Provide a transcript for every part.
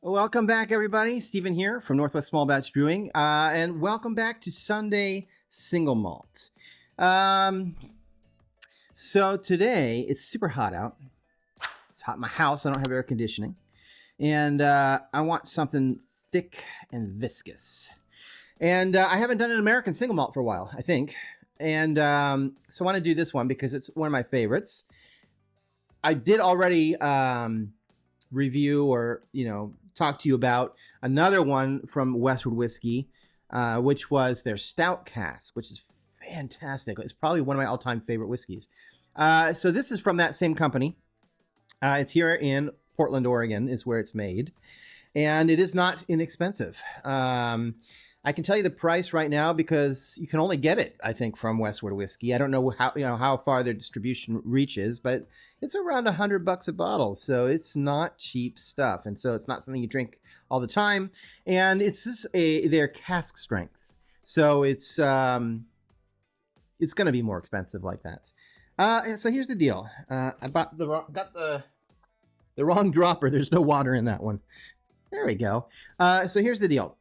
Welcome back, everybody. Stephen here from Northwest Small Batch Brewing, and welcome back to Sunday Single Malt. So today it's super hot out. It's hot in my house. I don't have air conditioning, and I want something thick and viscous. And I haven't done an American single malt for a while, I think, and so I want to do this one because it's one of my favorites. I did already review or talk to you about another one from Westward Whisky, which was their stout cask, which is fantastic. It's probably one of my all-time favorite whiskeys. So this is from that same company. It's here in Portland, Oregon is where it's made, and it is not inexpensive. I can tell you the price right now because you can only get it, I think, from Westward Whisky. I don't know how far their distribution reaches, but it's around $100 a bottle, so it's not cheap stuff, and so it's not something you drink all the time. And it's just their cask strength, so it's going to be more expensive like that. So here's the deal: I got the wrong dropper. There's no water in that one. There we go. So here's the deal.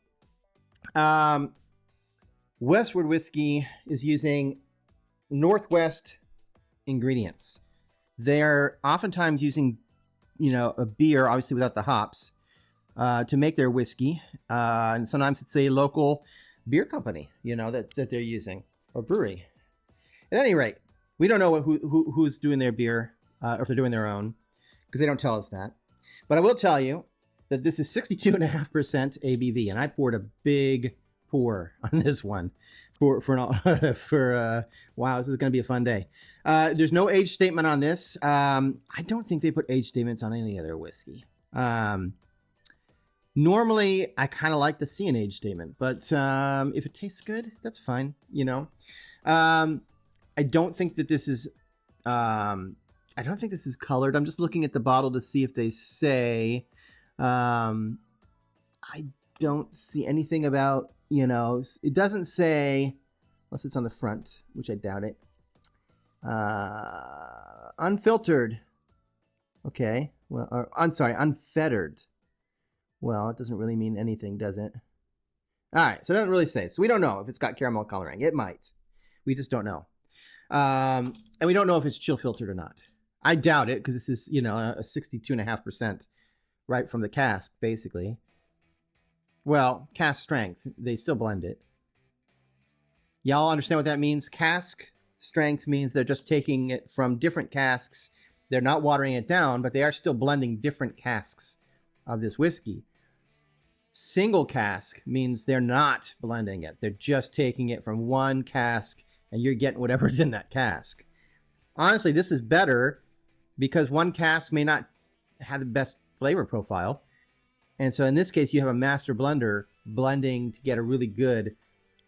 Westward Whisky is using Northwest ingredients. They're oftentimes using, a beer, obviously without the hops, to make their whiskey. And sometimes it's a local beer company, that they're using, or brewery. At any rate, we don't know who's doing their beer, or if they're doing their own, because they don't tell us that. But I will tell you that this is 62.5% ABV, and I poured a big pour on this one wow, this is going to be a fun day. There's no age statement on this. I don't think they put age statements on any other whiskey. Normally, I kind of like to see an age statement, but if it tastes good, that's fine. I don't think that this is. I don't think this is colored. I'm just looking at the bottle to see if they say. I don't see anything about, it doesn't say, unless it's on the front, which I doubt it. Unfiltered. Okay. Well, I'm sorry, unfettered. Well, it doesn't really mean anything, does it? All right. So it doesn't really say. So we don't know if it's got caramel coloring. It might. We just don't know. And we don't know if it's chill filtered or not. I doubt it because this is, a 62.5%. Right from the cask, basically. Well, cask strength. They still blend it. Y'all understand what that means? Cask strength means they're just taking it from different casks. They're not watering it down, but they are still blending different casks of this whiskey. Single cask means they're not blending it. They're just taking it from one cask, and you're getting whatever's in that cask. Honestly, this is better because one cask may not have the best flavor profile, and so in this case you have a master blender blending to get a really good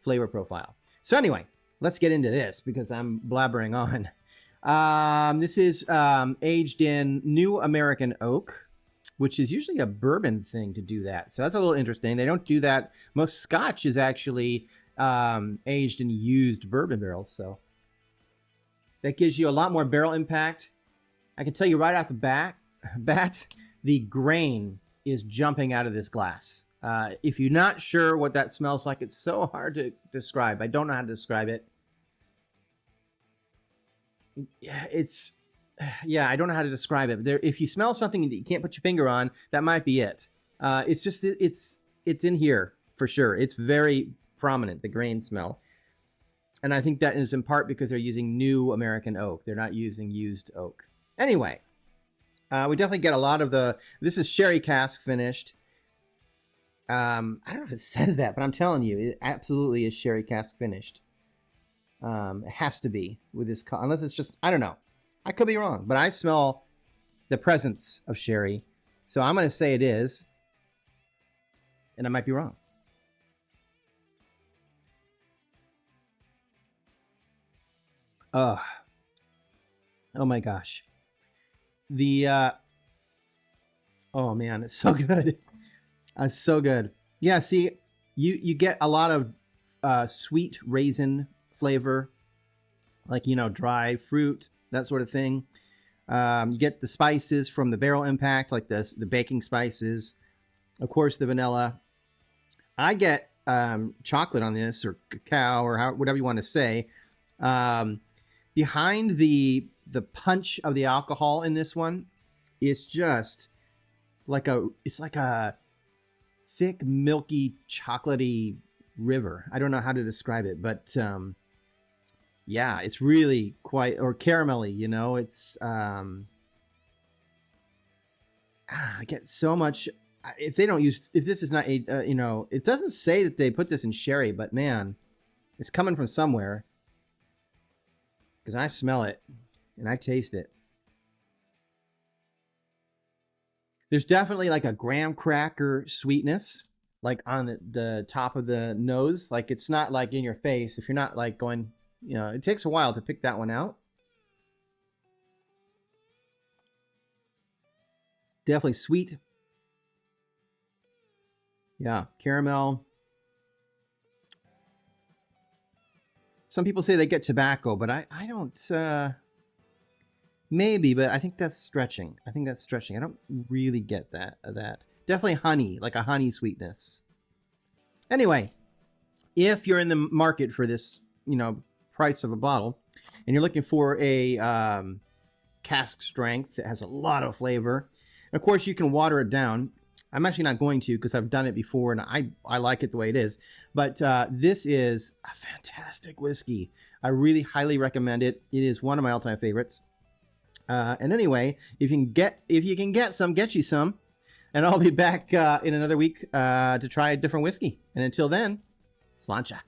flavor profile. So anyway, let's get into this because I'm blabbering on. This is aged in new American oak, which is usually a bourbon thing to do that, so that's a little interesting. They don't do that. Most Scotch is actually aged in used bourbon barrels, so that gives you a lot more barrel impact. I can tell you right off the bat the grain is jumping out of this glass. If you're not sure what that smells like, it's so hard to describe. I don't know how to describe it. I don't know how to describe it. If you smell something you can't put your finger on, that might be it. It's in here for sure. It's very prominent, the grain smell. And I think that is in part because they're using new American oak. They're not using used oak. Anyway. We definitely get a lot of this is sherry cask finished. I don't know if it says that, but I'm telling you, it absolutely is sherry cask finished. It has to be with this, unless it's just, I don't know. I could be wrong, but I smell the presence of sherry. So I'm going to say it is, and I might be wrong. Oh my gosh. Oh man, it's so good. It's so good. Yeah, see, you get a lot of sweet raisin flavor, like, dry fruit, that sort of thing. You get the spices from the barrel impact, like the baking spices. Of course, the vanilla. I get chocolate on this, or cacao, or whatever you want to say. Behind the punch of the alcohol in this one, it's just like a thick, milky, chocolatey river. I don't know how to describe it, but yeah, it's really quite, or caramelly, you know. It's I get so much. If this is not a, you know, it doesn't say that they put this in sherry, but man, it's coming from somewhere, because I smell it and I taste it. There's definitely like a graham cracker sweetness, like on the top of the nose. Like, it's not like in your face. If you're not like going, you know, it takes a while to pick that one out. Definitely sweet. Yeah, caramel. Some people say they get tobacco, but I don't, maybe, but I think that's stretching. I don't really get that. Definitely honey, like a honey sweetness. Anyway, if you're in the market for this, you know, price of a bottle, and you're looking for a cask strength that has a lot of flavor, and of course you can water it down. I'm actually not going to, because I've done it before and I like it the way it is. But this is a fantastic whiskey. I really highly recommend it. It is one of my all-time favorites. And anyway, if you can get some, get you some. And I'll be back in another week to try a different whiskey. And until then, sláinte.